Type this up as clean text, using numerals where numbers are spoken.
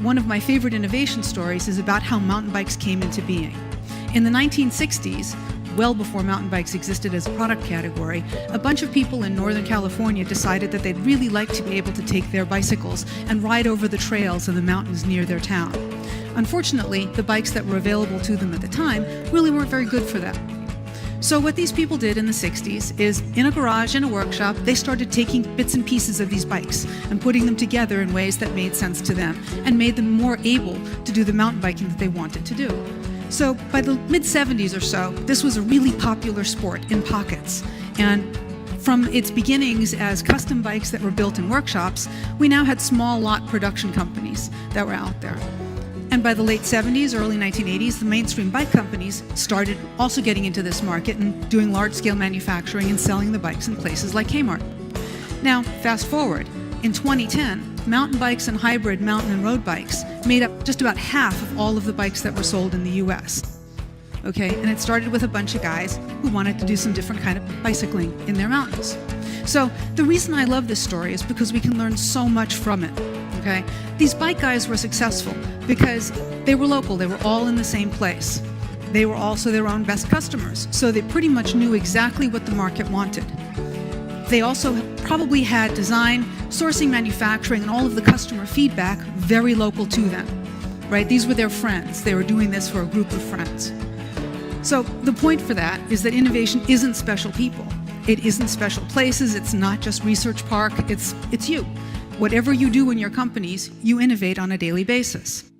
one of my favorite innovation stories is about how mountain bikes came into being. In the 1960s, well before mountain bikes existed as a product category, a bunch of people in Northern California decided that they'd really like to be able to take their bicycles and ride over the trails in the mountains near their town. Unfortunately, the bikes that were available to them at the time really weren't very good for them. So what these people did in the 60s is, in a garage, in a workshop, they started taking bits and pieces of these bikes and putting them together in ways that made sense to them and made them more able to do the mountain biking that they wanted to do. So by the mid-70s or so, this was a really popular sport in pockets. And from its beginnings as custom bikes that were built in workshops, we now had small lot production companies that were out there. And by the late 70s, early 1980s, the mainstream bike companies started also getting into this market and doing large-scale manufacturing and selling the bikes in places like Kmart. Now, fast forward, in 2010, mountain bikes and hybrid mountain and road bikes made up just about half of all of the bikes that were sold in the US. Okay, and it started with a bunch of guys who wanted to do some different kind of bicycling in their mountains. So the reason I love this story is because we can learn so much from it. Okay, these bike guys were successful because they were local, they were all in the same place. They were also their own best customers, so they pretty much knew exactly what the market wanted. They also probably had design, sourcing, manufacturing, and all of the customer feedback very local to them, right? These were their friends. They were doing this for a group of friends. So the point for that is that innovation isn't special people. It isn't special places. It's not just Research Park. It's you. Whatever you do in your companies, you innovate on a daily basis.